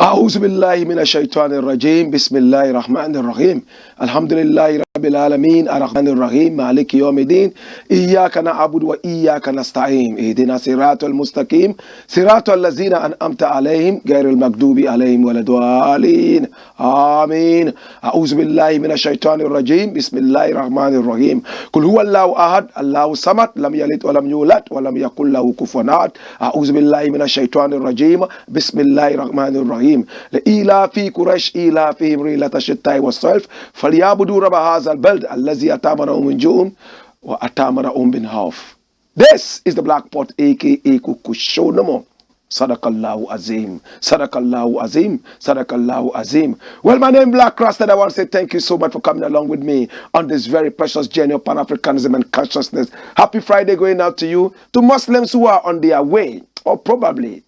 أعوذ بالله من الشيطان الرجيم بسم الله الرحمن الرحيم الحمد لله رب العالمين الرحمن الرحيم مالك يوم الدين إياك نعبد وإياك نستعين اهدنا صراط المستقيم صراط الذين أنعمت عليهم غير المغضوب عليهم ولا الضالين آمين أعوذ بالله من الشيطان الرجيم بسم الله الرحمن الرحيم قل هو الله أحد الله الصمد لم يلد ولم يولد ولم يكن له كفوا أحد أعوذ بالله من الشيطان الرجيم بسم الله الرحمن الرحيم لإيلاف قريش إيلافهم رحلة الشتاء والصيف فليعبدوا رب هذا البلد الذي أطعمهم من جوع وأطعمهم من خوف. This is the Blackpot, aka Kukushonomo. Sadakallahu Azim, Sadakallahu Azim, Sadakallahu Azim. Well, my name is Blakk Rasta, and I want to say thank you so much for coming along with me on this very precious journey of Pan-Africanism and consciousness. Happy Friday going out to you, to Muslims who are on their way, or probably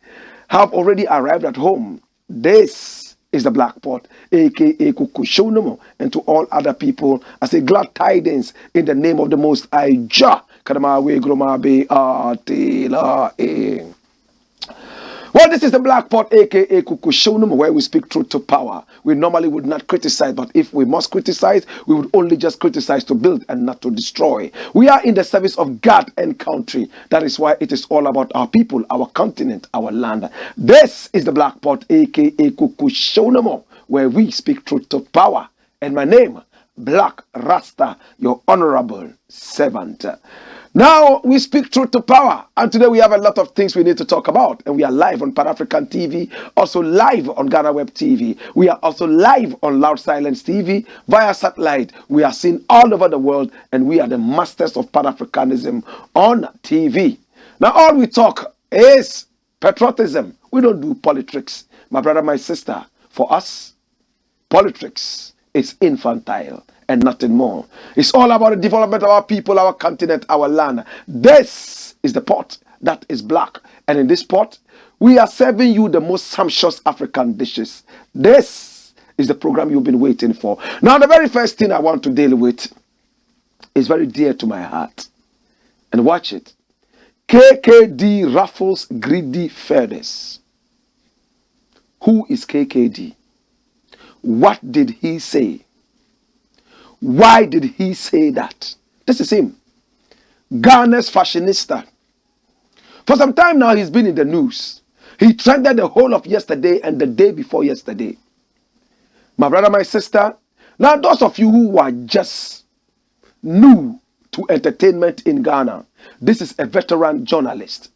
have already arrived at home. This is the Blackpot, aka Kukushonomo, and to all other people, I say glad tidings in the name of the Most High Jah. Kadamawe Gromabe Atila. Well, this is the Blackpot, aka Kukushonomo, where we speak truth to power. We normally would not criticize, but if we must criticize, we would only just criticize to build and not to destroy. We are in the service of God and country. That is why it is all about our people, our continent, our land. This is the Blackpot, aka Kukushonomo, where we speak truth to power. And my name, Blakk Rasta, your honorable servant. Now we speak truth to power, and today we have a lot of things we need to talk about, and we are live on Pan-African TV, also live on Ghana Web TV. We are also live on Loud Silence TV via satellite. We are seen all over the world, and we are the masters of Pan-Africanism on TV. Now all we talk is patriotism. We don't do politics. My brother, my sister, for us, politics is infantile and nothing more. It's all about the development of our people, our continent, our land. This is the pot that is black. And in this pot, we are serving you the most sumptuous African dishes. This is the program you've been waiting for. Now, the very first thing I want to deal with is very dear to my heart. And watch it. Kkd Ruffles greedy feathers. Who is Kkd? What did he say? Why did he say that? This is him. Ghana's fashionista. For some time now, he's been in the news. He trended the whole of yesterday and the day before yesterday. My brother, my sister, now those of you who are just new to entertainment in Ghana, this is a veteran journalist.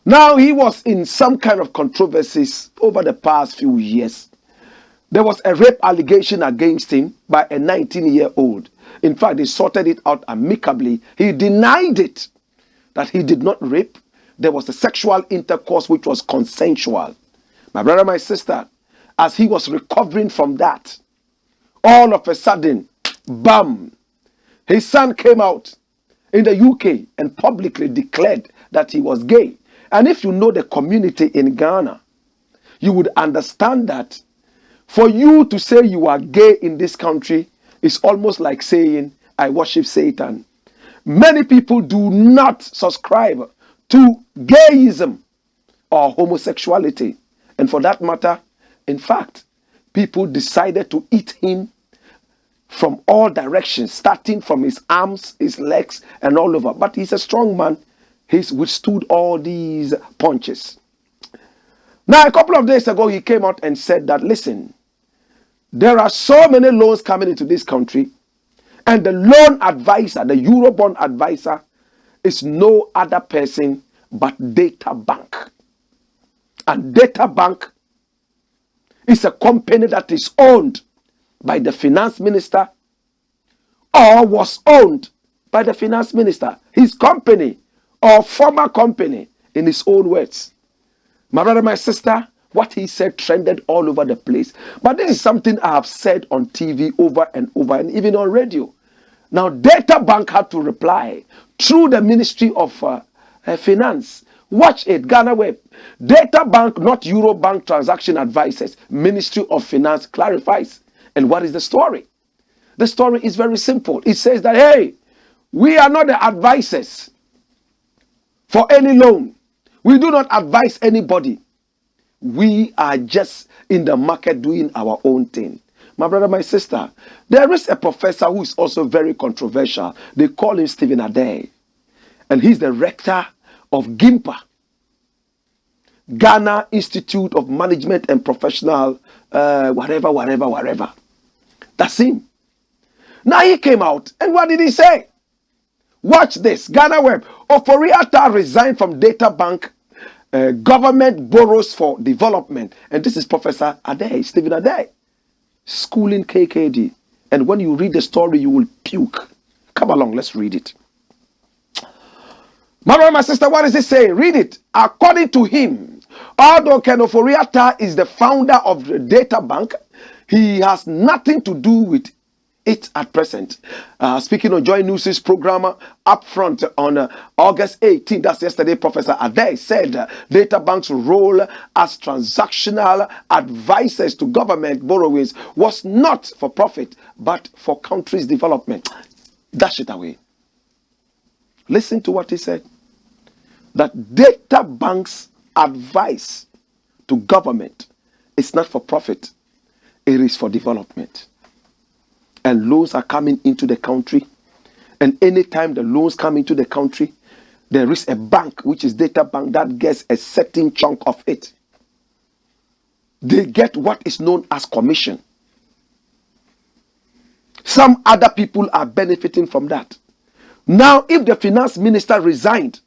Now, he was in some kind of controversies over the past few years. There was a rape allegation against him by a 19-year-old. In fact, they sorted it out amicably. He denied it, that he did not rape. There was a sexual intercourse which was consensual. My brother, my sister, as he was recovering from that, all of a sudden, bam, his son came out in the UK and publicly declared that he was gay. And if you know the community in Ghana, you would understand that for you to say you are gay in this country is almost like saying, I worship Satan. Many people do not subscribe to gayism or homosexuality. And for that matter, in fact, people decided to eat him from all directions, starting from his arms, his legs, and all over. But he's a strong man. He's withstood all these punches. Now, a couple of days ago, he came out and said that, listen, there are so many loans coming into this country. And the loan advisor, the Eurobond advisor, is no other person but Databank. And Databank is a company that is owned by the finance minister or was owned by the finance minister. His company or former company, in his own words. My brother, my sister, what he said trended all over the place. But this is something I have said on TV over and over, and even on radio. Now, Databank had to reply through the Ministry of Finance. Watch it, Ghana Web. Databank, not Eurobank transaction advisors. Ministry of Finance clarifies. And what is the story? The story is very simple. It says that, hey, we are not the advisors for any loan. We do not advise anybody. We are just in the market doing our own thing. My brother, my sister, there is a professor who is also very controversial. They call him Kkd. And he's the rector of GIMPA, Ghana Institute of Management and Professional, whatever. That's him. Now he came out, and what did he say? Watch this. Ghana Web. Ofori-Atta resigned from Databank. Government borrows for development. And this is Professor Adde, Stephen Adde, schooling KKD. And when you read the story, you will puke. Come along, let's read it. My brother, my sister, what is it saying? Read it. According to him, although Ken Ofori-Atta is the founder of the Databank, he has nothing to do with it at present. Speaking on Joy News' program up front on August 18th, that's yesterday, Professor Adde said Databank's role as transactional advisors to government borrowings was not for profit, but for country's development. Dash it away. Listen to what he said. That Databank's advice to government is not for profit, it is for development. And loans are coming into the country. And anytime the loans come into the country, there is a bank, which is Databank, that gets a certain chunk of it. They get what is known as commission. Some other people are benefiting from that. Now, if the finance minister resigned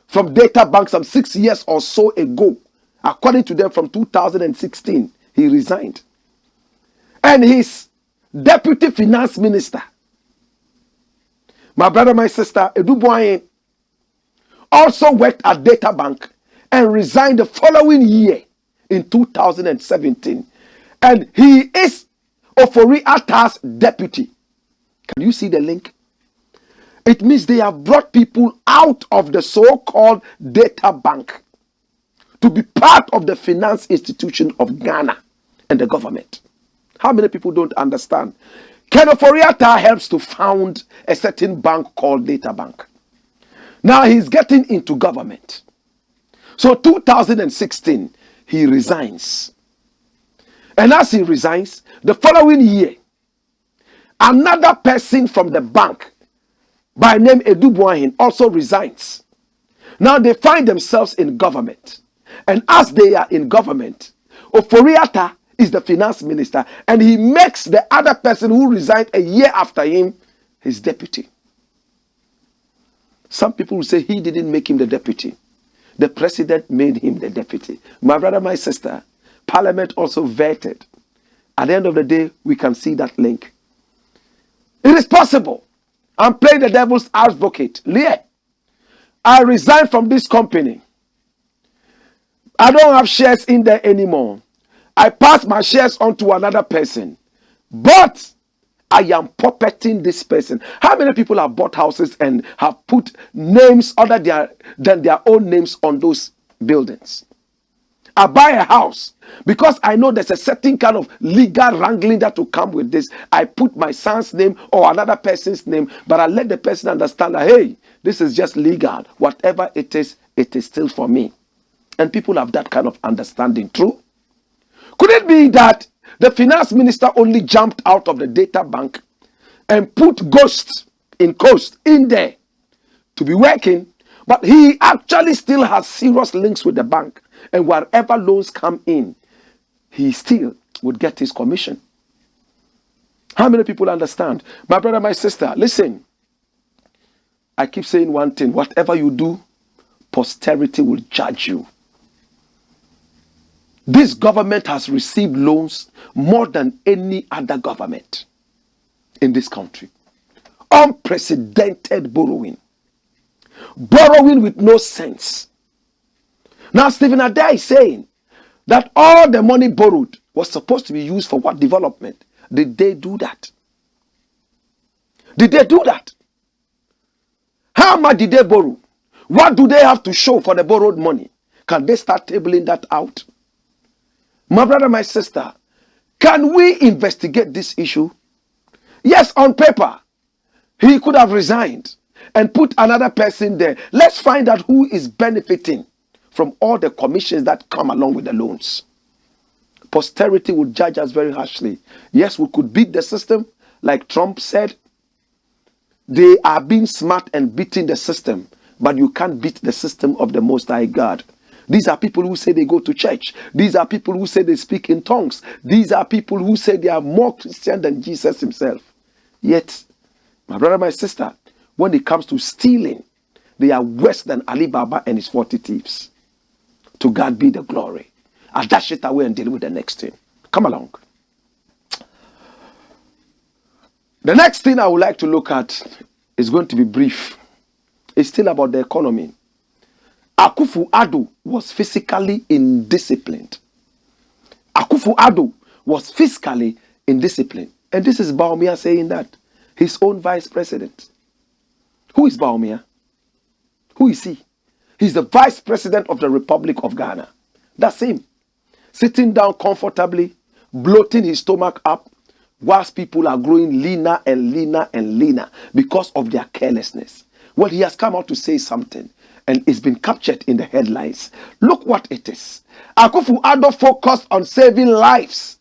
from Databank some 6 years or so ago, according to them from 2016, he resigned. And his deputy finance minister, my brother, my sister, Edu also worked at Databank and resigned the following year in 2017. And he is Ofori-Atta's deputy. Can you see the link? It means they have brought people out of the so-called Databank to be part of the finance institution of Ghana and the government. How many people don't understand? Ken Ofori-Atta helps to found a certain bank called Databank. Now he's getting into government. So 2016, he resigns. And as he resigns, the following year, another person from the bank by name Edu also resigns. Now they find themselves in government. And as they are in government, Ofori-Atta is the finance minister, and he makes the other person who resigned a year after him his deputy. Some people will say he didn't make him the deputy. The president made him the deputy. My brother, my sister, Parliament also vetted. At the end of the day, we can see that link. It is possible. I'm playing the devil's advocate. Leah, I resigned from this company. I don't have shares in there anymore. I pass my shares on to another person. But I am puppeting this person. How many people have bought houses and have put names other than their own names on those buildings? I buy a house because I know there's a certain kind of legal wrangling that will come with this. I put my son's name or another person's name, but I let the person understand that, hey, this is just legal. Whatever it is still for me. And people have that kind of understanding. True? Could it be that the finance minister only jumped out of the Databank and put Ghost in there to be working, but he actually still has serious links with the bank, and wherever loans come in, he still would get his commission? How many people understand? My brother, my sister, listen. I keep saying one thing. Whatever you do, posterity will judge you. This government has received loans more than any other government in this country. Unprecedented borrowing. Borrowing with no sense. Now, Stephen Addo'S is saying that all the money borrowed was supposed to be used for what development? Did they do that? Did they do that? How much did they borrow? What do they have to show for the borrowed money? Can they start tabling that out? My brother, my sister, can we investigate this issue? Yes, on paper, he could have resigned and put another person there. Let's find out who is benefiting from all the commissions that come along with the loans. Posterity will judge us very harshly. Yes, we could beat the system, like Trump said. They are being smart and beating the system, but you can't beat the system of the Most High God. These are people who say they go to church. These are people who say they speak in tongues. These are people who say they are more Christian than Jesus himself. Yet, my brother, my sister, when it comes to stealing, they are worse than Alibaba and his 40 thieves. To God be the glory. I'll dash it away and deal with the next thing. Come along. The next thing I would like to look at is going to be brief. It's still about the economy. AKUFO-ADDO was fiscally indisciplined. AKUFO-ADDO was fiscally indisciplined. And this is BAWUMIA saying that. His own vice president. Who is BAWUMIA? Who is he? He's the vice president of the Republic of Ghana. That's him. Sitting down comfortably, bloating his stomach up, whilst people are growing leaner and leaner and leaner because of their carelessness. Well, he has come out to say something, and it's been captured in the headlines. Look what it is. AKUFO-ADDO focused on saving lives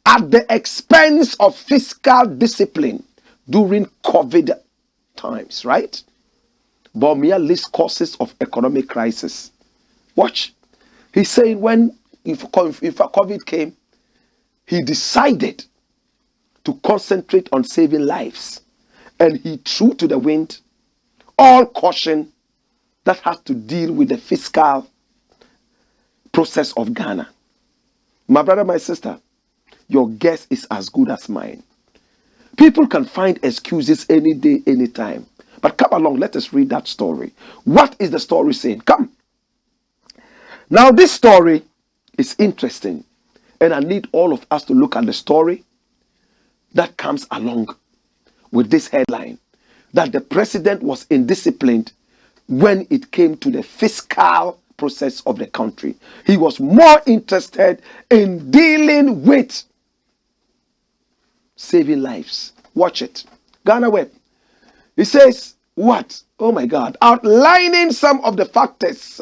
at the expense of fiscal discipline during COVID times, right? BAWUMIA lists causes of economic crisis. Watch. He's saying if COVID came, he decided to concentrate on saving lives. And he threw to the wind all caution that has to deal with the fiscal process of Ghana. My brother, my sister, your guess is as good as mine. People can find excuses any day, anytime. But come along, let us read that story. What is the story saying? Come. Now, this story is interesting. And I need all of us to look at the story that comes along with this headline. That the president was indisciplined when it came to the fiscal process of the country. He was more interested in dealing with saving lives. Watch it. Ghana Web. He says, what? Oh my God. Outlining some of the factors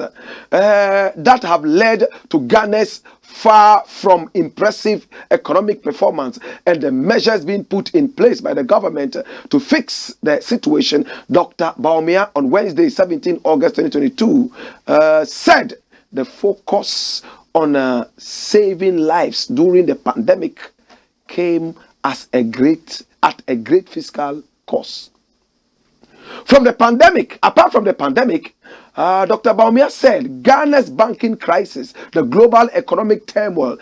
that have led to Ghana's far from impressive economic performance and the measures being put in place by the government to fix the situation. Dr. BAWUMIA on Wednesday, 17 August 2022, said the focus on saving lives during the pandemic came at a great fiscal cost. From the pandemic, apart from the pandemic, Dr. BAWUMIA said Ghana's banking crisis, the global economic turmoil,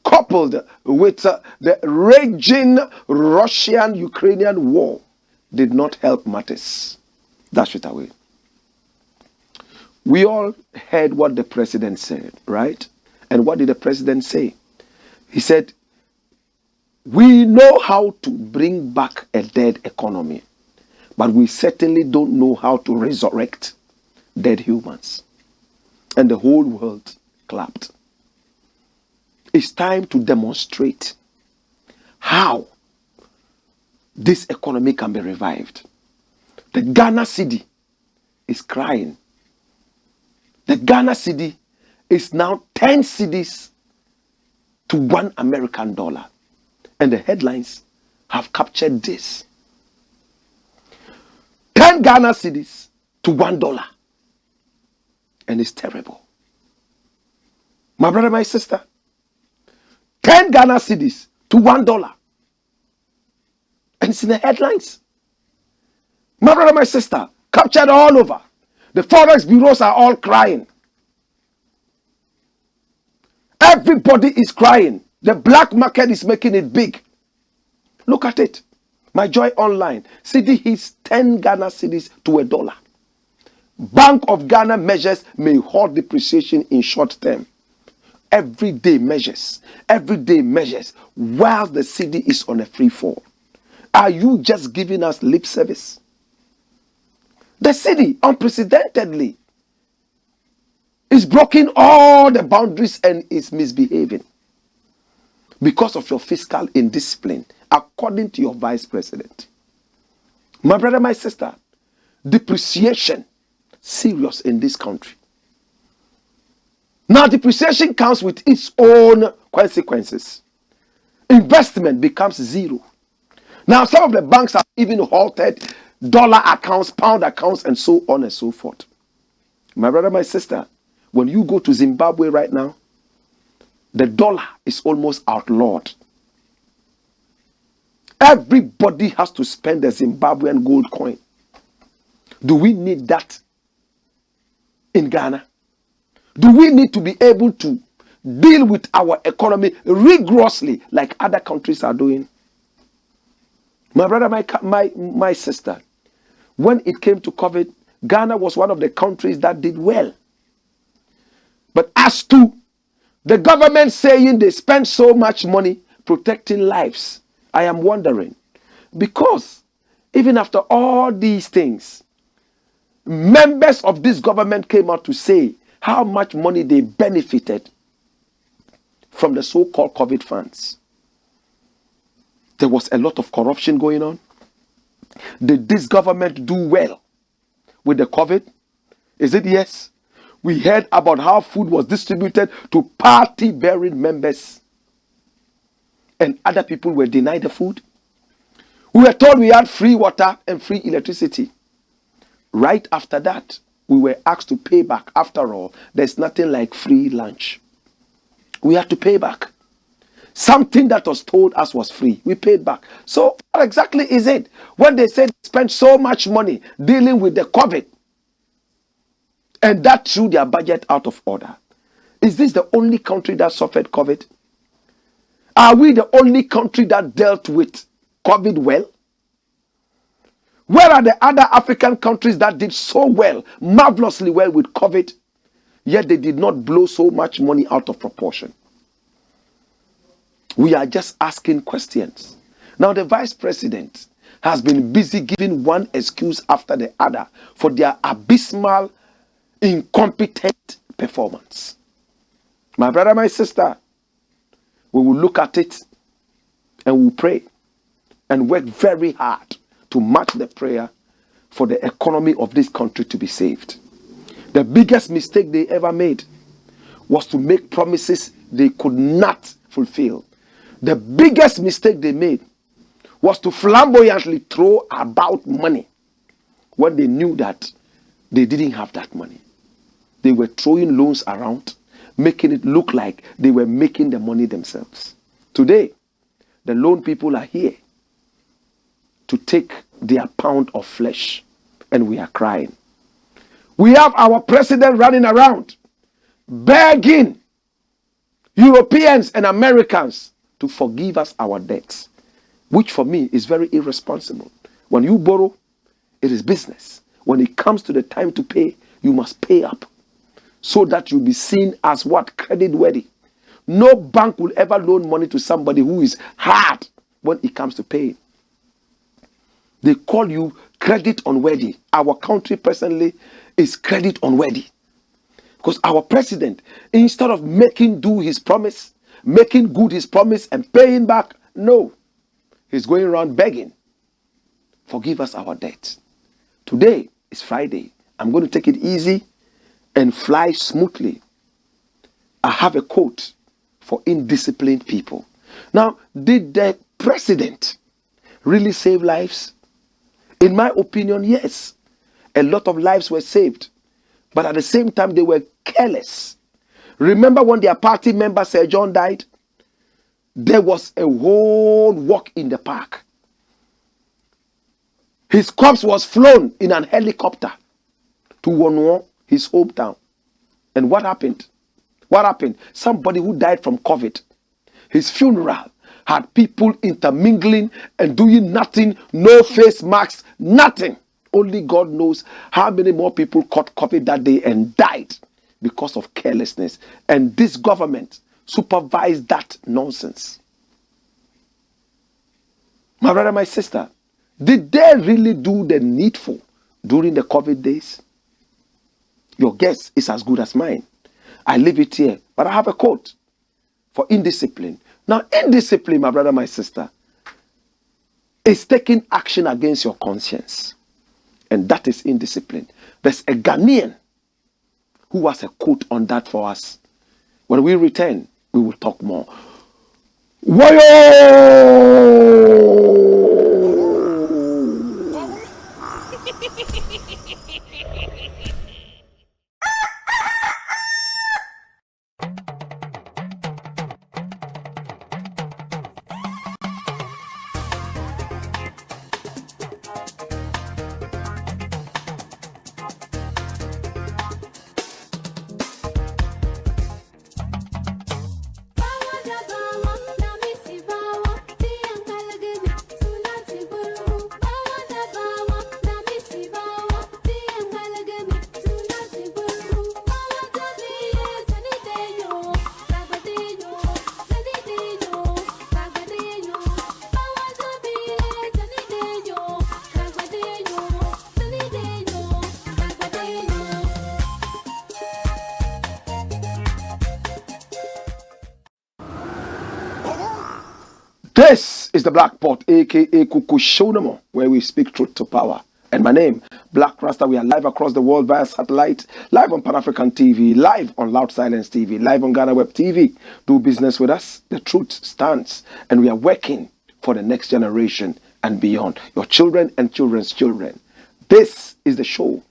coupled with the raging Russian-Ukrainian war, did not help matters. Dash it away. We all heard what the president said, right? And what did the president say? He said, we know how to bring back a dead economy, but we certainly don't know how to resurrect dead humans. And the whole world clapped. It's time to demonstrate how this economy can be revived. The Ghana cedi is crying. The Ghana cedi is now 10 cedis to $1 American. And the headlines have captured this. 10 Ghana cedis to $1. And it's terrible. My brother, my sister, 10 Ghana cedis to $1. And it's in the headlines. My brother, my sister, captured all over. The forex bureaus are all crying. Everybody is crying. The black market is making it big. Look at it. My Joy Online. CEDİ hits 10 Ghana cedis to $1. Bank of Ghana measures may halt depreciation in short term. Everyday measures. Everyday measures. While the CEDİ is on a free fall. Are you just giving us lip service? The CEDİ, unprecedentedly, is breaking all the boundaries and is misbehaving because of your fiscal indiscipline, according to your vice president. My brother, my sister, depreciation, serious in this country. Now, depreciation comes with its own consequences. Investment becomes zero. Now, some of the banks have even halted dollar accounts, pound accounts, and so on and so forth. My brother, my sister, when you go to Zimbabwe right now, the dollar is almost outlawed. Everybody has to spend the Zimbabwean gold coin. Do we need that in Ghana? Do we need to be able to deal with our economy rigorously like other countries are doing? My brother, my sister, when it came to COVID, Ghana was one of the countries that did well. But as to the government saying they spend so much money protecting lives, I am wondering. Because even after all these things, members of this government came out to say how much money they benefited from the so-called COVID funds. There was a lot of corruption going on. Did this government do well with the COVID? Is it yes? We heard about how food was distributed to party-bearing members and other people were denied the food. We were told we had free water and free electricity. Right after that, we were asked to pay back. After all, there's nothing like free lunch. We had to pay back. Something that was told us was free, we paid back. So what exactly is it? When they said spend so much money dealing with the COVID, and that threw their budget out of order. Is this the only country that suffered COVID? Are we the only country that dealt with COVID well? Where are the other African countries that did so well, marvelously well with COVID, yet they did not blow so much money out of proportion? We are just asking questions. Now, the vice president has been busy giving one excuse after the other for their abysmal, incompetent performance. My brother, my sister, we will look at it and we'll pray and work very hard to match the prayer for the economy of this country to be saved. The biggest mistake they ever made was to make promises they could not fulfill. The biggest mistake they made was to flamboyantly throw about money when they knew that they didn't have that money. They were throwing loans around, making it look like they were making the money themselves. Today, the loan people are here to take their pound of flesh, and we are crying. We have our president running around begging Europeans and Americans to forgive us our debts, which for me is very irresponsible. When you borrow, it is business. When it comes to the time to pay, you must pay up so that you'll be seen as what? Credit worthy. No bank will ever loan money to somebody who is hard when it comes to paying. They call you credit unworthy. Our country presently is credit unworthy. Because our president, instead of making do his promise, making good his promise and paying back, no. He's going around begging, forgive us our debts. Today is Friday. I'm going to take it easy and fly smoothly. I have a quote for indisciplined people. Now, did the president really save lives? In my opinion, yes. A lot of lives were saved. But at the same time, they were careless. Remember when their party member, Sir John, died? There was a whole walk in the park. His corpse was flown in an helicopter to Wonuo, his hometown. And what happened? What happened? Somebody who died from COVID. His funeral had people intermingling and doing nothing, no face masks, nothing. Only God knows how many more people caught COVID that day and died because of carelessness. And this government supervised that nonsense. My brother, my sister, did they really do the needful during the COVID days? Your guess is as good as mine. I leave it here, but I have a quote for indiscipline. Now, indiscipline, my brother, my sister, is taking action against your conscience. And that is indiscipline. There's a Ghanaian who has a quote on that for us. When we return, we will talk more. Wayo! This is the Blackpot, aka AKUFO-ADDO, where we speak truth to power. And my name, Blakk Rasta. We are live across the world via satellite, live on Pan-African TV, live on Loud Silence TV, live on Ghana Web TV. Do business with us. The truth stands. And we are working for the next generation and beyond. Your children and children's children. This is the show.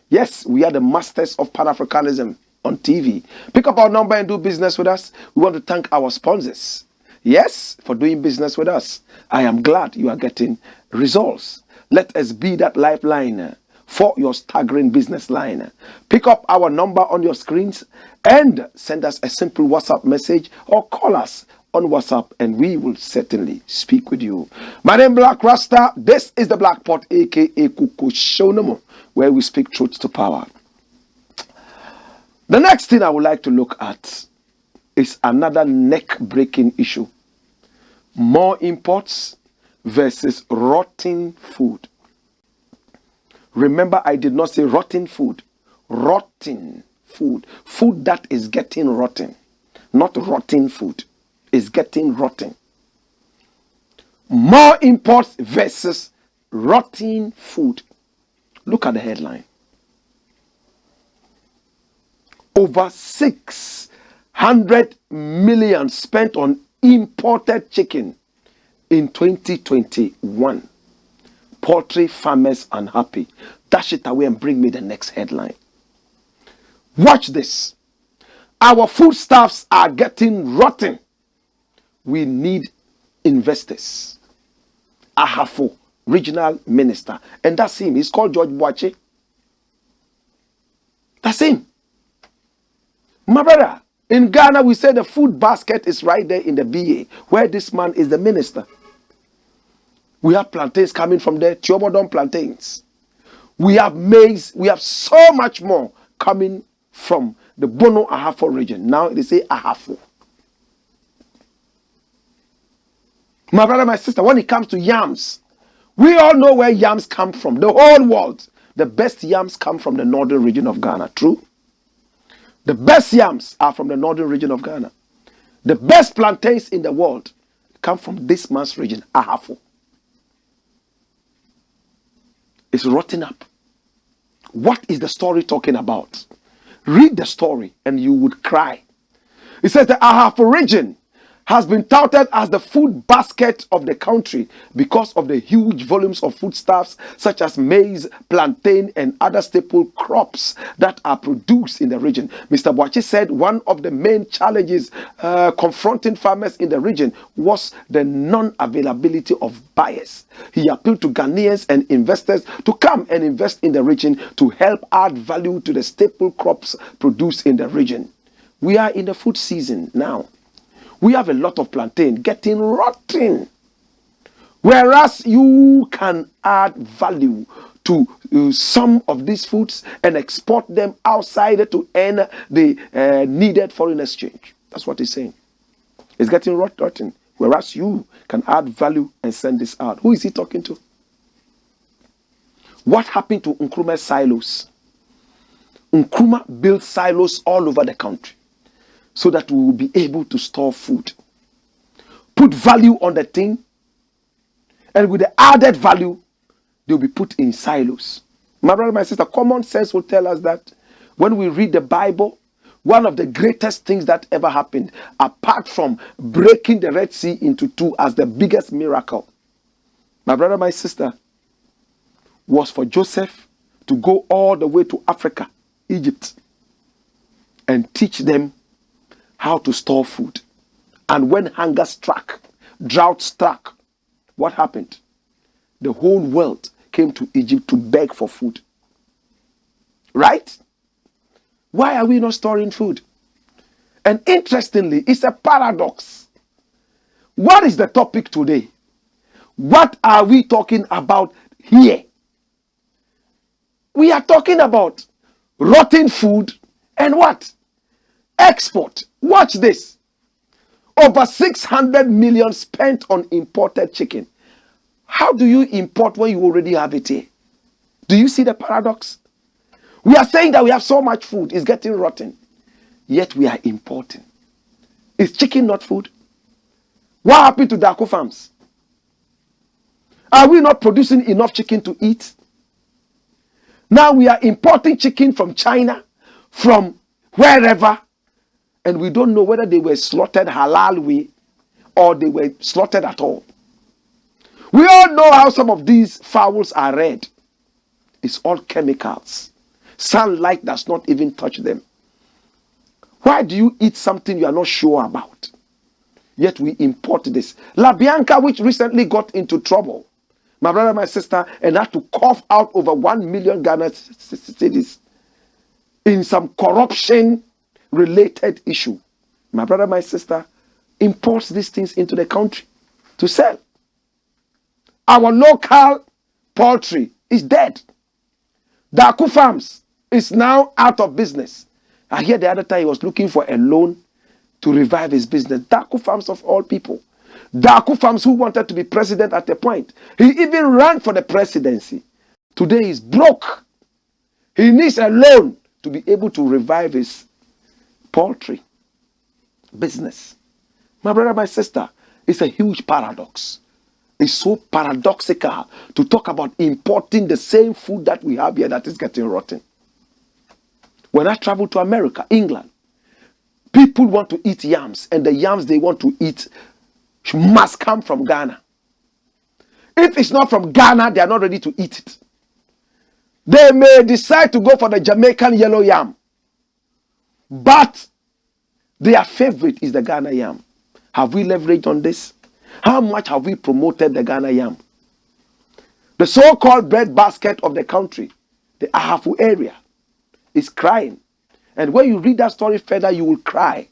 Yes, we are the masters of Pan-Africanism on TV. Pick up our number and do business with us. We want to thank our sponsors. Yes, for doing business with us. I am glad you are getting results. Let us be that lifeline for your staggering business line. Pick up our number on your screens and send us a simple WhatsApp message or call us on WhatsApp and we will certainly speak with you. My name is Blakk Rasta. This is the Blackpot, aka AKUFO-ADDO, where we speak truth to power. The next thing I would like to look at is another neck-breaking issue. More imports versus rotten food. Remember, I did not say rotten food. Rotten food. Food that is getting rotten. Not rotten food. Is getting rotten. More imports versus rotten food. Look at the headline. Over 600 million spent on imported chicken in 2021. Poultry farmers unhappy. Dash it away and bring me the next headline. Watch this. Our foodstuffs are getting rotten. We need investors. AHAFO, regional minister. And that's him. He's called George Boache. That's him. My brother, in Ghana, we say the food basket is right there in the BA, where this man is the minister. We have plantains coming from there, Tiobodon plantains. We have maize. We have so much more coming from the Bono Ahafo region. Now they say Ahafo. My brother, my sister, when it comes to yams, we all know where yams come from. The whole world. The best yams come from the northern region of Ghana. True? The best yams are from the northern region of Ghana. The best plantains in the world come from this man's region, Ahafo. It's rotting up. What is the story talking about? Read the story and you would cry. It says the Ahafo region has been touted as the food basket of the country because of the huge volumes of foodstuffs such as maize, plantain, and other staple crops that are produced in the region. Mr. Boakye said one of the main challenges confronting farmers in the region was the non-availability of buyers. He appealed to Ghanaians and investors to come and invest in the region to help add value to the staple crops produced in the region. We are in the food season now. We have a lot of plantain getting rotten. Whereas you can add value to some of these foods and export them outside to earn the needed foreign exchange. That's what he's saying. It's getting rotten. Whereas you can add value and send this out. Who is he talking to? What happened to Nkrumah's silos? Nkrumah built silos all over the country so that we will be able to store food. Put value on the thing, and with the added value, they'll be put in silos. My brother, my sister, common sense will tell us that when we read the Bible, one of the greatest things that ever happened, apart from breaking the Red Sea into two as the biggest miracle, my brother, my sister, was for Joseph to go all the way to Africa, Egypt, and teach them how to store food. And when hunger struck, drought struck, what happened? The whole world came to Egypt to beg for food. Right? Why are we not storing food? And interestingly, it's a paradox. What is the topic today? What are we talking about here? We are talking about rotten food and what? Export. Watch this. Over 600 million spent on imported chicken. How do you import when you already have it here? Do you see the paradox? We are saying that we have so much food, it's getting rotten. Yet we are importing. Is chicken not food? What happened to the AKUFO farms? Are we not producing enough chicken to eat? Now we are importing chicken from China, from wherever, and we don't know whether they were slaughtered halal way or they were slaughtered at all. We all know how some of these fowls are red. It's all chemicals. Sunlight does not even touch them. Why do you eat something you are not sure about? Yet we import this. La Bianca, which recently got into trouble, my brother, my sister, and had to cough out over 1 million Ghana cedis in some corruption related issue. My brother, my sister, imports these things into the country to sell. Our local poultry is dead. The AKUFO farms is now out of business. I hear the other time he was looking for a loan to revive his business. The AKUFO farms of all people. The AKUFO farms who wanted to be president at a point. He even ran for the presidency. Today he's broke. He needs a loan to be able to revive his poultry business. My brother, my sister, it's a huge paradox. It's so paradoxical to talk about importing the same food that we have here that is getting rotten. When I travel to America, England, people want to eat yams, and the yams they want to eat must come from Ghana. If it's not from Ghana, they are not ready to eat it. They may decide to go for the Jamaican yellow yam, but their favorite is the Ghana yam. Have we leveraged on this? How much have we promoted the Ghana yam? The so-called bread basket of the country, the Ahafo area, is crying. And when you read that story further, you will cry.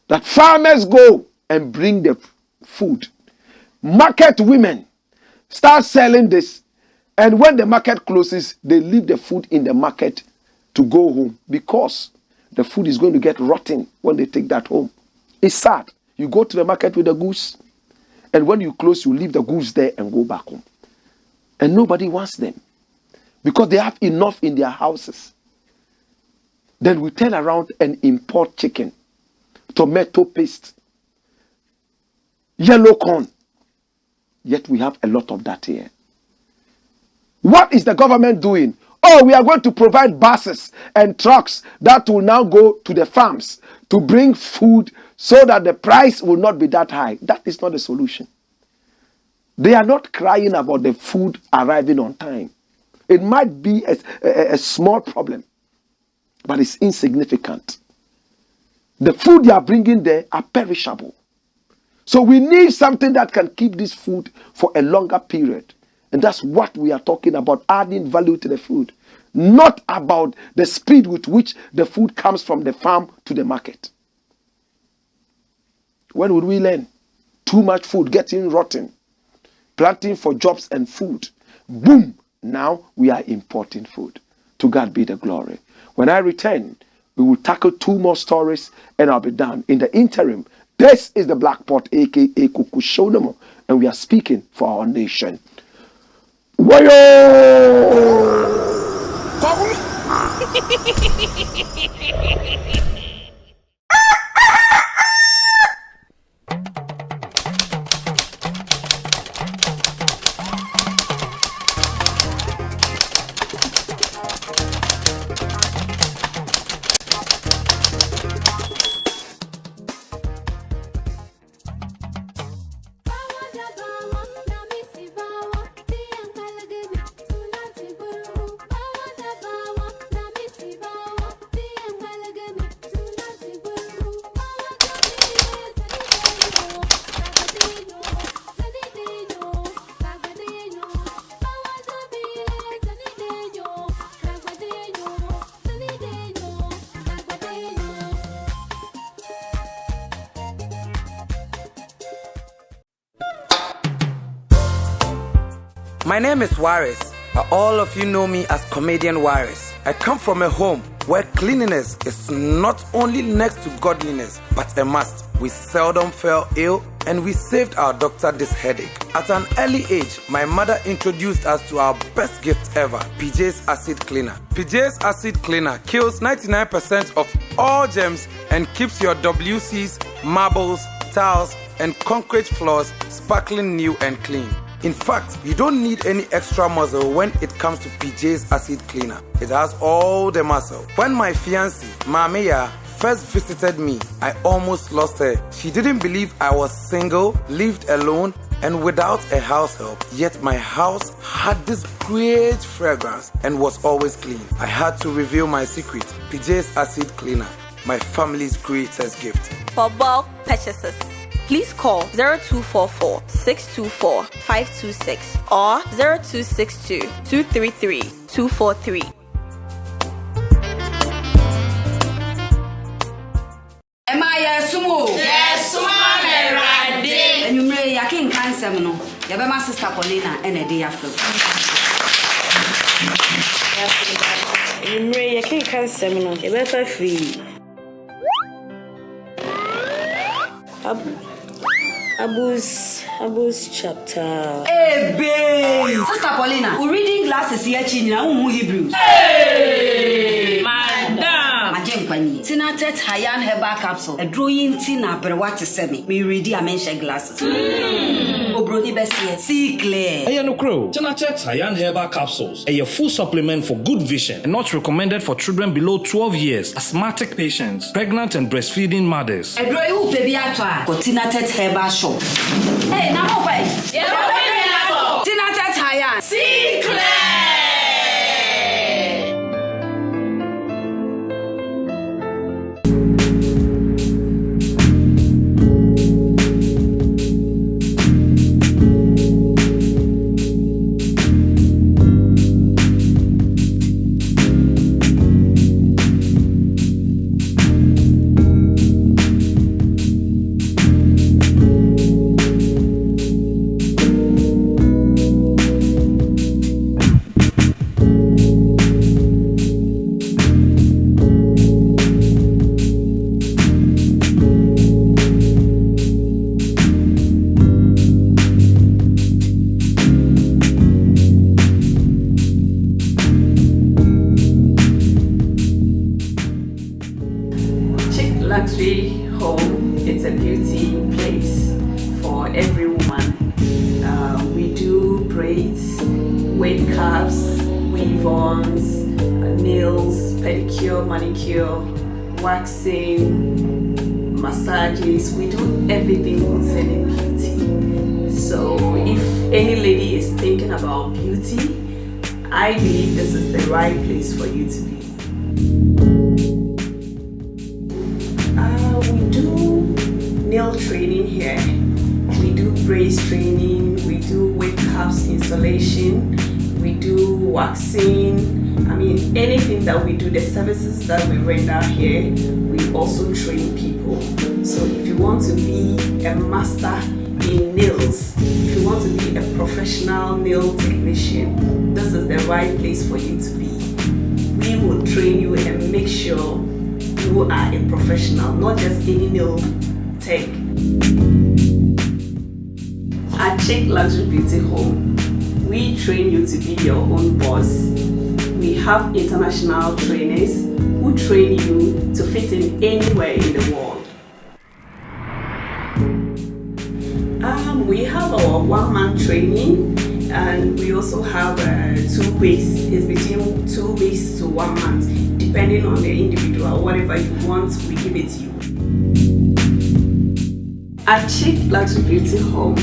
That farmers go and bring the food. Market women start selling this. And when the market closes, they leave the food in the market to go home because the food is going to get rotten when they take that home. It's sad. You go to the market with the goose, and when you close, you leave the goose there and go back home. And nobody wants them because they have enough in their houses. Then we turn around and import chicken, tomato paste, yellow corn. Yet we have a lot of that here. What is the government doing? Oh, we are going to provide buses and trucks that will now go to the farms to bring food so that the price will not be that high. That is not the solution. They are not crying about the food arriving on time. It might be a small problem, but it's insignificant. The food they are bringing there are perishable. So we need something that can keep this food for a longer period. And that's what we are talking about, adding value to the food. Not about the speed with which the food comes from the farm to the market. When would we learn? Too much food getting rotten. Planting for jobs and food. Boom! Now we are importing food. To God be the glory. When I return, we will tackle 2 more stories and I'll be done. In the interim, this is the Blackpot, aka AKUFO-ADDO, and we are speaking for our nation. Wayo! My name is Waris, but all of you know me as Comedian Waris. I come from a home where cleanliness is not only next to godliness, but a must. We seldom fell ill, and we saved our doctor this headache. At an early age, my mother introduced us to our best gift ever, PJ's Acid Cleaner. PJ's Acid Cleaner kills 99% of all germs and keeps your WCs, marbles, tiles, and concrete floors sparkling new and clean. In fact, you don't need any extra muscle when it comes to PJ's Acid Cleaner. It has all the muscle. When my fiancée, Mamiya, first visited me, I almost lost her. She didn't believe I was single, lived alone, and without a house help. Yet my house had this great fragrance and was always clean. I had to reveal my secret, PJ's Acid Cleaner, my family's greatest gift. For bulk purchases, please call 0244 624 526 or 0262 233 243. Am I a sumo? Yes, Mama Radin. And you may a king cancer, no. You have my sister Paulina and a day after. You may a king cancer, no. You better free. Addo'S chapter. Hey, babe! Sister Paulina, we're reading glasses here, China, Hebrews. Hey, madam! Majenkwani. Tina tet Hayan Herbal Capsule. A drawing Tina Berwati Semi. Me ready a mention glasses. Obroni Bessie. See clear. Hey, no crow. Tina tet Hayan Herbal Capsules. A full supplement for good vision and not recommended for children below 12 years, asthmatic patients, pregnant and breastfeeding mothers. A drawing baby atwa. Got Tina tet Herbal Shop. Hey, now wait. Yeah, Tina tet Hayan. see clear. Luxury home, it's a beauty place for every woman. We do braids, wave caps, weave-ons, nails, pedicure, manicure, waxing, massages, we do everything concerning beauty. So if any lady is thinking about beauty, I believe this is the right place for you to be. We do nail training here, we do braids training, we do wig caps installation, we do waxing. I mean, anything that we do, the services that we render here, we also train people. So if you want to be a master in nails, if you want to be a professional nail technician, this is the right place for you to be. We will train you and make sure you are a professional, not just any nail tech. At Chick Luxury Beauty Home, we train you to be your own boss. We have international trainers who train you to fit in anywhere in the world. We have our one-man training, and we also have 2 weeks. It's between 2 weeks to 1 month, depending on the individual. Whatever you want, we give it to you. At Chick Luxury Beauty Home,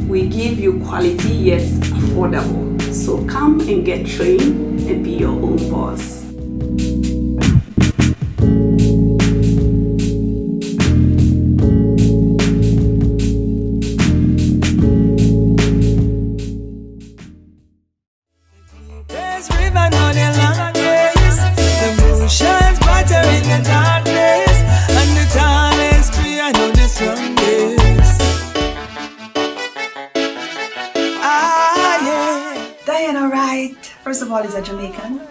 we give you quality yet affordable. So come and get trained and be your own boss. First of all, is a Jamaican.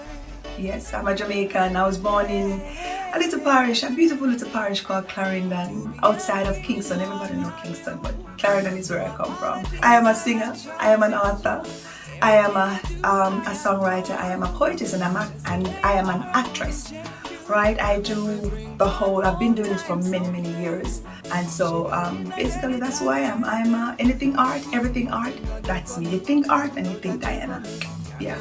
Yes, I'm a Jamaican. I was born in a little parish, a beautiful little parish called Clarendon, outside of Kingston. Everybody knows Kingston, but Clarendon is where I come from. I am a singer, I am an author, I am a songwriter, I am a poetess, and I am an actress. Right? I do the whole, I've been doing it for many, many years. And so basically that's who I am. I'm anything art, everything art, that's me. You think art and you think Diana. Yeah.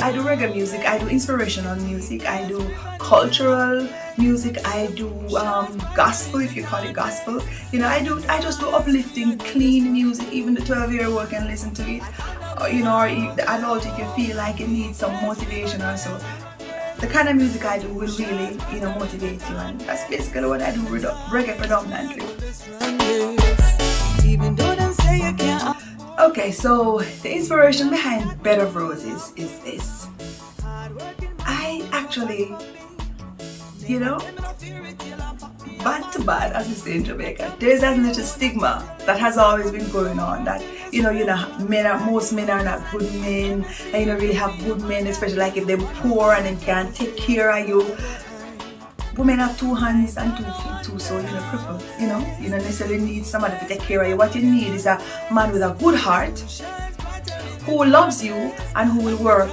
I do reggae music, I do inspirational music, I do cultural music, I do gospel, if you call it gospel. You know, I just do uplifting, clean music. Even the 12-year-old can listen to it. You know, or the adult, if you feel like you need some motivation or so. The kind of music I do will really, you know, motivate you, and that's basically what I do, reggae predominantly. Okay, so the inspiration behind Bed of Roses is this. I actually, you know, bad to bad, as we say in Jamaica, there's that little stigma that has always been going on that, you know, most men are not good men, and you don't really have good men, especially like if they're poor and they can't take care of you. Women have 2 hands and 2 feet too, so you're crippled, you know. You don't necessarily need somebody to take care of you. What you need is a man with a good heart who loves you and who will work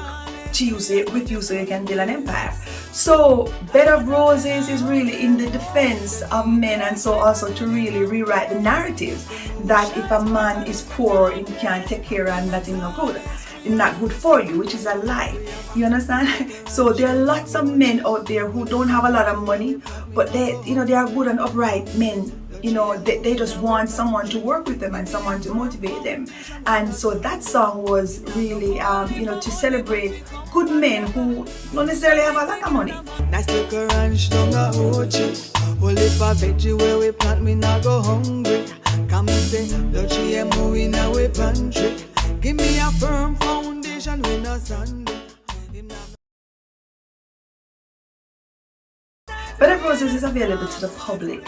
with you so you can build an empire. So Bed of Roses is really in the defense of men, and so also to really rewrite the narratives that if a man is poor, he can't take care of and that is not good. It's not good for you, which is a lie. You understand? So there are lots of men out there who don't have a lot of money, but they are good and upright men. You know, they just want someone to work with them and someone to motivate them. And so that song was really, you know, to celebrate good men who don't necessarily have a lot of money. Nice little ranch down a Ochi. Only for veggie where we plant, me not go hungry. Come and say, the GMO in our pantry. Give me a firm foundation with no sand. Bed of Roses is available to the public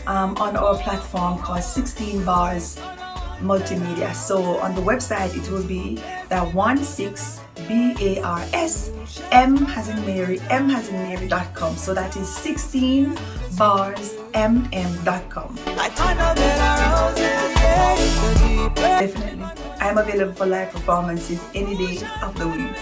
on our platform called 16 Bars Multimedia. So on the website it will be the 16BARS M-as-in-Mary.com. So that is 16barsmm.com. Definitely. I am available for live performances any day of the week.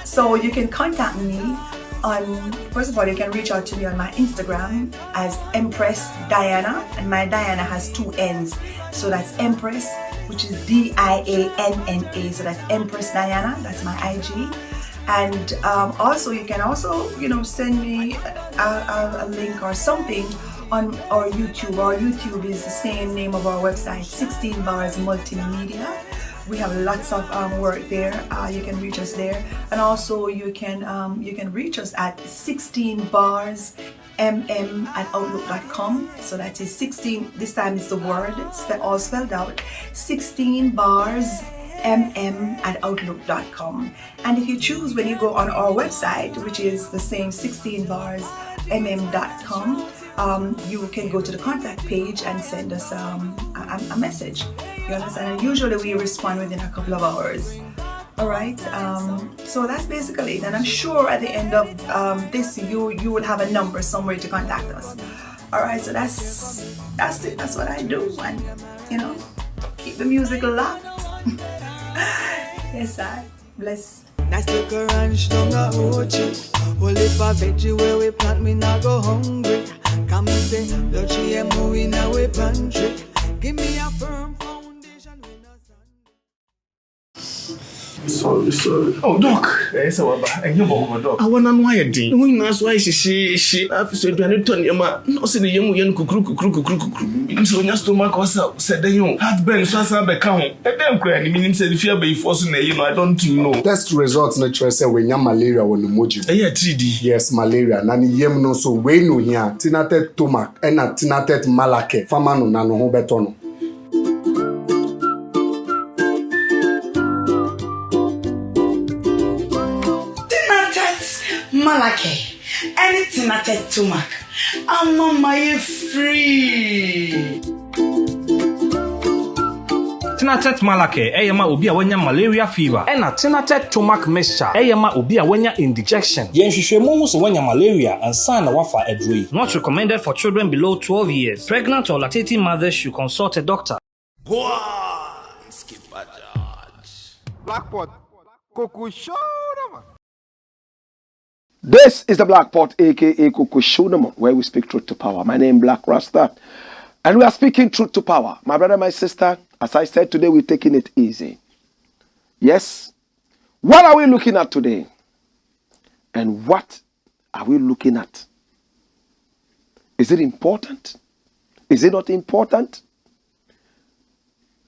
So you can contact me on, first of all, you can reach out to me on my Instagram as Empress Diana, and my Diana has 2 N's. So that's Empress, which is DIANNA. So that's Empress Diana, that's my IG. And also you can also, you know, send me a link or something on our YouTube. Our YouTube is the same name of our website, 16 Bars Multimedia. We have lots of work there. You can reach us there, and also you can reach us at 16barsmm@outlook.com. So that is 16. This time is the word all spelled out. 16barsmm@outlook.com. And if you choose, when you go on our website, which is the same 16barsmm.com, you can go to the contact page and send us a message. You understand? And usually we respond within a couple of hours. All right. So that's basically it. And I'm sure at the end of this, you will have a number somewhere to contact us. All right. So that's it. That's what I do. And you know, keep the music locked. Yes, I bless. Nice little ranch down a Ochi. Only for veggie where we plant, me not go hungry. Come and say, Lord GMO in our pantry. Give me a firm foundation. Sorry. Oh, Doc. Yes, and you walk, Doc. I want to know why you did. We know why she. I've said, "Do turn your man?" No, say the young kukru. So your stomach was up. Said the young. Had been so sad the count. And then crying. Meaning said if you be forcing the, I don't know. Test results naturally say when you malaria when you moji. Yeah, 3D. Yes, malaria. Nani yem no so we no here. Tinatet tomac and a tinatet malake. Fama no nano ho betono. Malake, anything at a tumac. I'm on my free. Tinatet malake, eyama obi a wanya malaria fever. Ena tinatet tomac mixture, eyama obi a wanya indigestion. Yenhwehwemu so wanya malaria and sana wafa Addo'S. Not recommended for children below 12 years. Pregnant or lactating mothers should consult a doctor. Go on, Skipper George. Blackpot, Coco Show. This is the Blackpot, aka AKUFO-ADDO, where we speak truth to power. My name is Blakk RASTA, and we are speaking truth to power. My brother, my sister, as I said today, we're taking it easy. Yes. What are we looking at today? And what are we looking at? Is it important? Is it not important?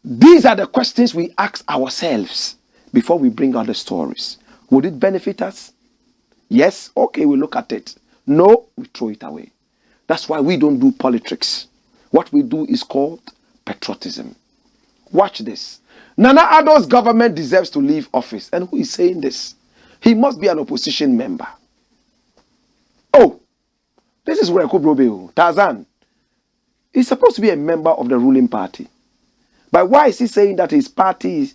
These are the questions we ask ourselves before we bring out the stories. Would it benefit us? Yes, okay, we look at it. No, we throw it away. That's why we don't do politics. What we do is called patriotism. Watch this. Nana Addo's government deserves to leave office. And who is saying this? He must be an opposition member. Oh, this is where Kubrobe, Tarzan. He's supposed to be a member of the ruling party. But why is he saying that his party,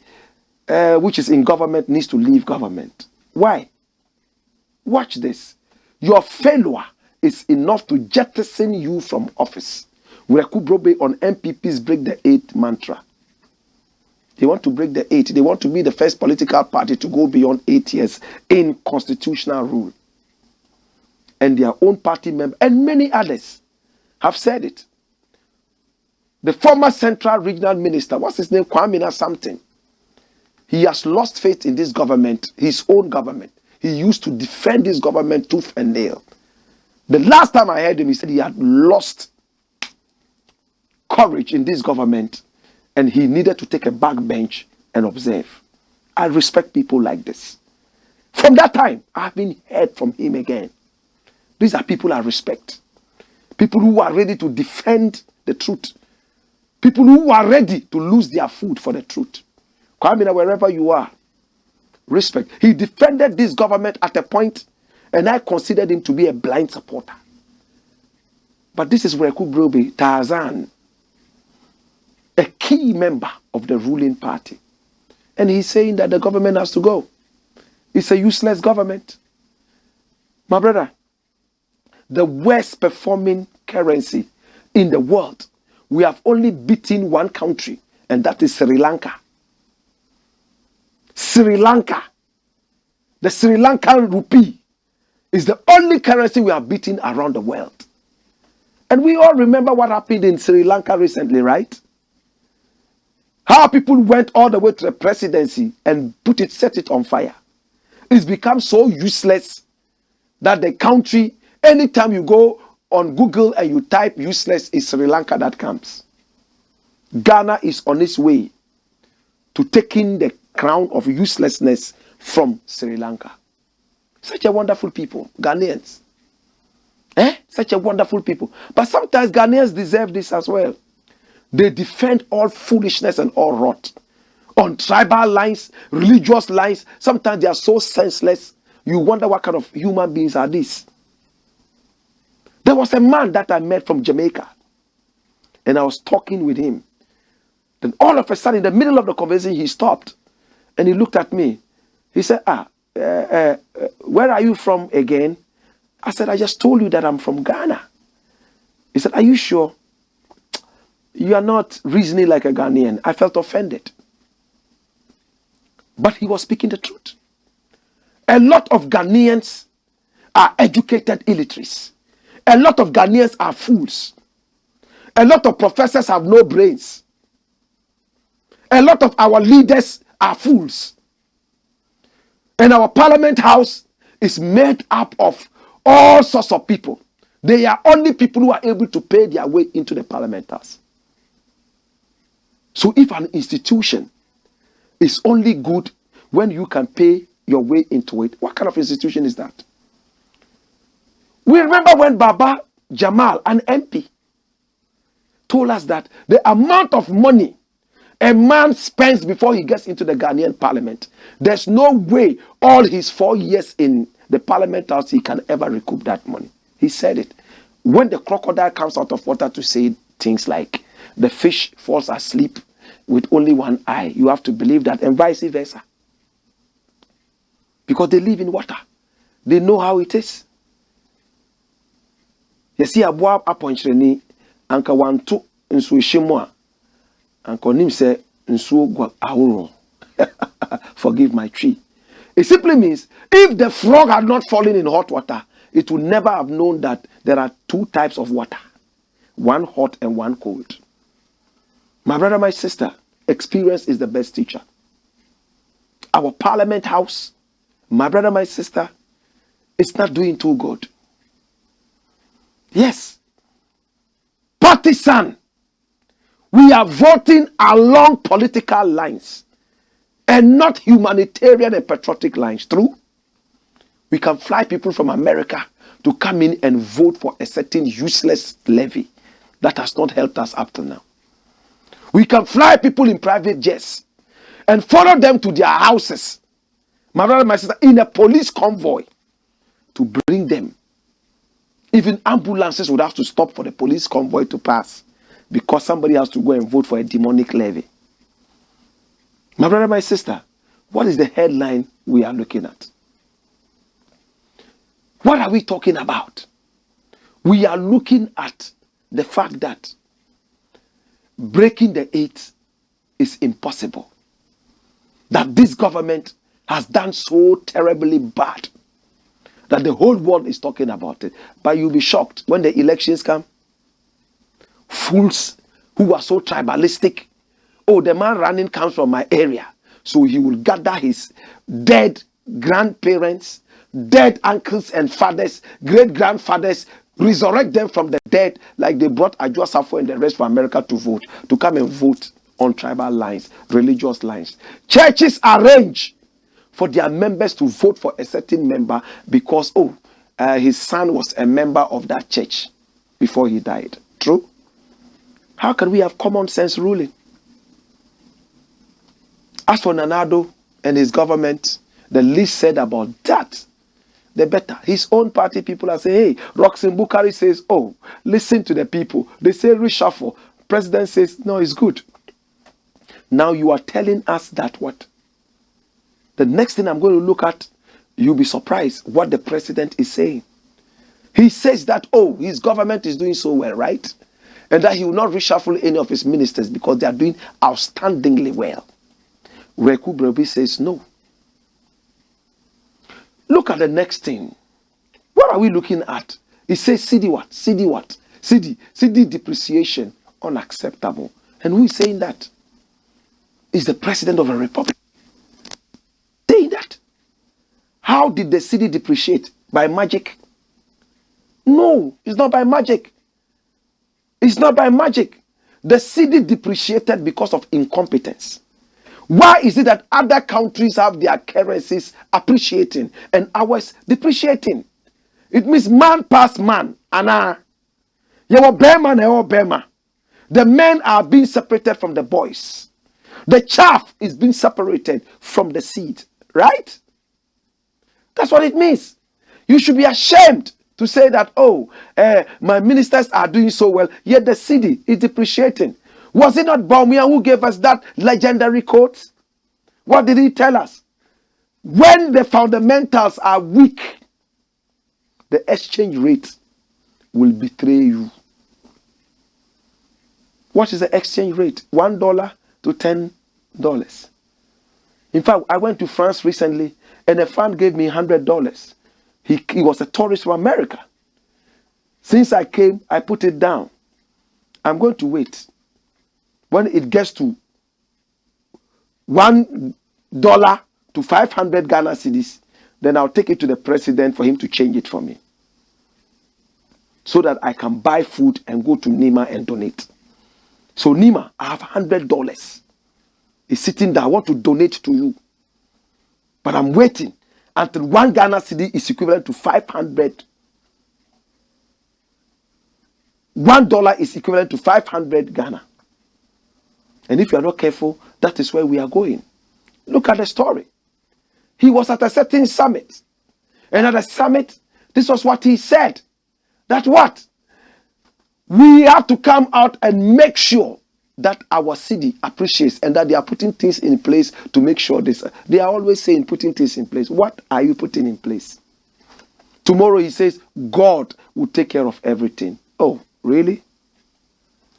which is in government, needs to leave government? Why? Watch this. Your failure is enough to jettison you from office. Kubrobe on MPPs break the 8 mantra. They want to break the 8. They want to be the first political party to go beyond 8 years in constitutional rule. And their own party member and many others have said it. The former Central Regional Minister, what's his name? Kwamina something. He has lost faith in this government, his own government. He used to defend his government tooth and nail. The last time I heard him, he said he had lost courage in this government and he needed to take a back bench and observe. I respect people like this. From that time, I haven't heard from him again. These are people I respect. People who are ready to defend the truth. People who are ready to lose their food for the truth. Kwamina, wherever you are, respect. He defended this government at a point, and I considered him to be a blind supporter. But this is where Kubrobe, Tarzan, a key member of the ruling party. And he's saying that the government has to go. It's a useless government. My brother, the worst performing currency in the world, we have only beaten one country, and that is Sri Lanka. Sri Lanka, the Sri Lankan rupee is the only currency we have beaten around the world. And we all remember what happened in Sri Lanka recently, right? How people went all the way to the presidency and set it on fire. It's become so useless that the country, anytime you go on Google and you type useless, it's Sri Lanka that comes. Ghana is on its way to taking the crown of uselessness from Sri Lanka. Such a wonderful people, Ghanaians. Such a wonderful people. But sometimes Ghanaians deserve this as well. They defend all foolishness and all rot. On tribal lines, religious lines, sometimes they are so senseless. You wonder what kind of human beings are these. There was a man that I met from Jamaica, and I was talking with him. Then all of a sudden, in the middle of the conversation, he stopped, and he looked at me. He said, where are you from again? I said, I just told you that I'm from Ghana. He said, are you sure? You are not reasoning like a Ghanaian. I felt offended. But he was speaking the truth. A lot of Ghanaians are educated illiterates. A lot of Ghanaians are fools. A lot of professors have no brains. A lot of our leaders are fools. And our parliament house is made up of all sorts of people. They are only people who are able to pay their way into the parliament house. So if an institution is only good when you can pay your way into it, what kind of institution is that? We remember when Baba Jamal, an MP, told us that the amount of money a man spends before he gets into the Ghanaian parliament, there's no way all his 4 years in the parliament house he can ever recoup that money. He said it. When the crocodile comes out of water to say things like the fish falls asleep with only one eye, you have to believe that, and vice versa. Because they live in water. They know how it is. You see, Abua Aponcheni, Anka Wantu, Nsu Shimwa, Anka Nim say, Nsu Gwa Auro. Forgive my tree. It simply means if the frog had not fallen in hot water, it would never have known that there are two types of water, one hot and one cold. My brother, my sister, experience is the best teacher. Our parliament house, my brother, my sister, it's not doing too good. Yes. Partisan. We are voting along political lines and not humanitarian and patriotic lines. True? We can fly people from America to come in and vote for a certain useless levy that has not helped us up to now. We can fly people in private jets and follow them to their houses, my brother, my sister, in a police convoy to bring them. Even ambulances would have to stop for the police convoy to pass because somebody has to go and vote for a demonic levy. My brother, my sister, what is the headline we are looking at? What are we talking about? We are looking at the fact that breaking the 8 is impossible. That this government has done so terribly bad that the whole world is talking about it. But you'll be shocked when the elections come. Fools who are so tribalistic. Oh, the man running comes from my area. So he will gather his dead grandparents, dead uncles and fathers, great-grandfathers, resurrect them from the dead like they brought Addo'S Safo and the rest of America to vote, to come and vote on tribal lines, religious lines. Churches arrange for their members to vote for a certain member because, his son was a member of that church before he died. True? How can we have common sense ruling? As for Nanado and his government, the least said about that, the better. His own party people are saying, hey, Roxanne Bukari says, oh, listen to the people. They say reshuffle. President says, no, it's good. Now you are telling us that what? The next thing I'm going to look at, you'll be surprised what the president is saying. He says that, his government is doing so well, right? And that he will not reshuffle any of his ministers because they are doing outstandingly well. Reku Brebi says no. Look at the next thing. What are we looking at? It says CEDİ what? CEDİ what? CEDİ depreciation. Unacceptable. And who is saying that? Is the president of a republic saying that. did the cedi depreciate? By magic? No, it's not by magic. It's not by magic. The cedi depreciated because of incompetence. Why is it that other countries have their currencies appreciating and ours depreciating? It means man past man. Anna, the men are being separated from the boys. The chaff is being separated from the seed. Right? That's what it means. You should be ashamed to say that, my ministers are doing so well, yet the cedi is depreciating. Was it not BAWUMIA who gave us that legendary quote? What did he tell us? When the fundamentals are weak, the exchange rate will betray you. What is the exchange rate? $1 to $10. In fact, I went to France recently and a friend gave me $100. He was a tourist from America. Since I came, I put it down. I'm going to wait. When it gets to $1 to 500 Ghana cedis, then I'll take it to the president for him to change it for me, so that I can buy food and go to Nima and donate. So Nima, I have $100. It's sitting there. I want to donate to you, but I'm waiting until 1 Ghana cedi is equivalent to 500. $1 is equivalent to 500 Ghana. And if you are not careful, that is where we are going. Look at the story. He was at a certain summit. And at the summit, this was what he said. That what? We have to come out and make sure that our cedi appreciates and that they are putting things in place to make sure this. They are always saying putting things in place. What are you putting in place? Tomorrow he says God will take care of everything. Oh, really?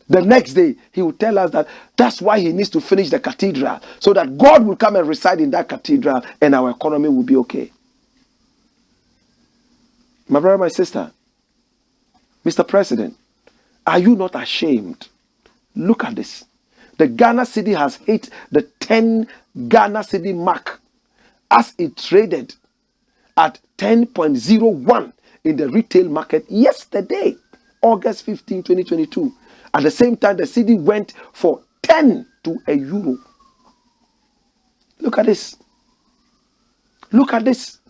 The next day, he will tell us that that's why he needs to finish the cathedral, so that God will come and reside in that cathedral and our economy will be okay. My brother, my sister, Mr. President, are you not ashamed? Look at this. The Ghana cedi has hit the 10 Ghana cedi mark as it traded at 10.01 in the retail market yesterday, August 15, 2022. At the same time, the cedi went for 10 to a euro. Look at this. Look at this.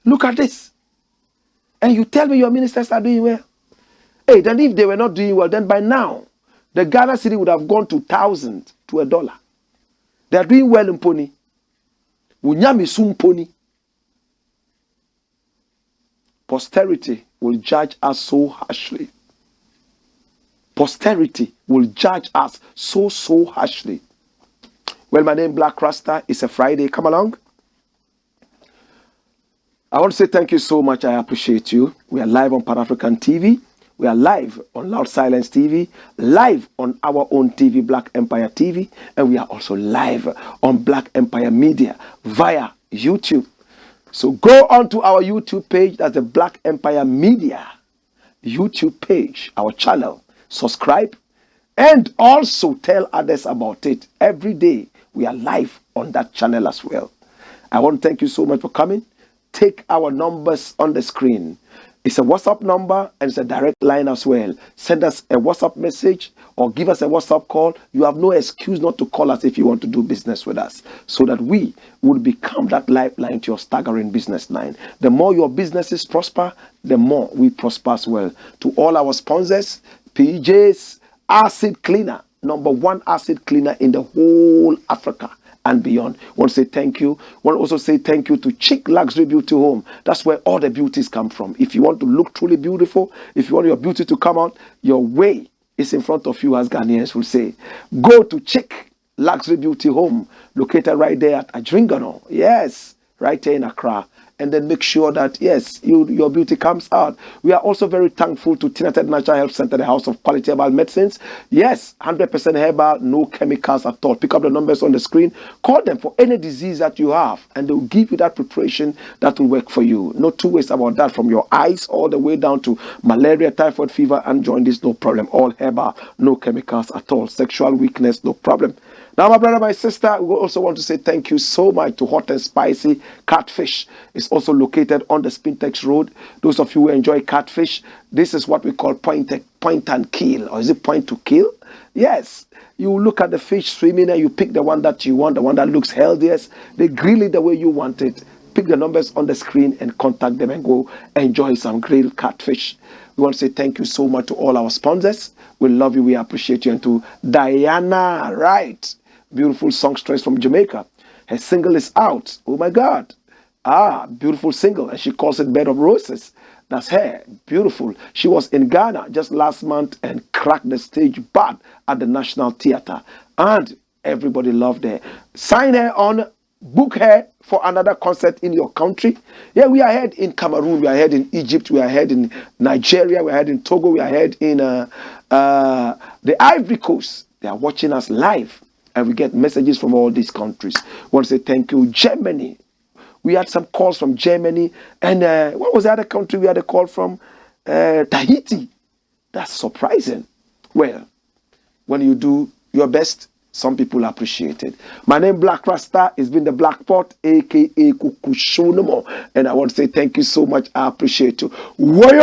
Look at this. And you tell me your ministers are doing well? Hey, then if they were not doing well, then by now, the Ghana cedi would have gone to 1,000 to $1. They are doing well in Pony. Unyami sum Pony. Posterity will judge us so harshly. Posterity will judge us so harshly. Well, my name is Blakk Rasta. It's a Friday. Come along. I want to say thank you so much. I appreciate you. We are live on Pan African TV. We are live on Loud Silence TV, live on our own TV, Black Empire TV, and we are also live on Black Empire Media via YouTube. So go on to our YouTube page. That's the Black Empire Media YouTube page, our channel. Subscribe and also tell others about it. Every day we are live on that channel as well. I want to thank you so much for coming. Take our numbers on the screen. It's a WhatsApp number and it's a direct line as well. Send us a WhatsApp message or give us a WhatsApp call. You have no excuse not to call us if you want to do business with us, so that we will become that lifeline to your staggering business line. The more your businesses prosper, the more we prosper as well. To all our sponsors, PJ's Acid Cleaner, #1 acid cleaner in the whole Africa and beyond. Want to say thank you. Want to also say thank you to Chic Luxury Beauty Home. That's where all the beauties come from. If you want to look truly beautiful, if you want your beauty to come out, your way is in front of you, as Ghanaians will say. Go to Chic Luxury Beauty Home, located right there at Adringano. Yes, right there in Accra. And then make sure that, yes, your beauty comes out. We are also very thankful to Tinated Natural Health Center, the house of quality herbal medicines. Yes, 100% herbal, no chemicals at all. Pick up the numbers on the screen. Call them for any disease that you have, and they will give you that preparation that will work for you. No two ways about that, from your eyes all the way down to malaria, typhoid fever, and jaundice, no problem. All herbal, no chemicals at all. Sexual weakness, no problem. Now, my brother, my sister, we also want to say thank you so much to Hot and Spicy Catfish. It's also located on the Spintex Road. Those of you who enjoy catfish, this is what we call point and kill. Or is it point to kill? Yes. You look at the fish swimming and you pick the one that you want, the one that looks healthiest. They grill it the way you want it. Pick the numbers on the screen and contact them and go enjoy some grilled catfish. We want to say thank you so much to all our sponsors. We love you. We appreciate you. And to Diana Wright. Beautiful songstress from Jamaica. Her single is out. Oh my God. Beautiful single. And she calls it Bed of Roses. That's her. Beautiful. She was in Ghana just last month and cracked the stage bad at the National Theatre. And everybody loved her. Sign her on. Book her for another concert in your country. Yeah, we are heard in Cameroon. We are heard in Egypt. We are heard in Nigeria. We are heard in Togo. We are heard in the Ivory Coast. They are watching us live. And we get messages from all these countries. We want to say thank you. Germany. We had some calls from Germany. And what was the other country we had a call from? Tahiti. That's surprising. Well, when you do your best, some people appreciate it. My name Black Rasta. It's been the Blackpot, aka Kukushonomo. And I want to say thank you so much. I appreciate you. Wayo!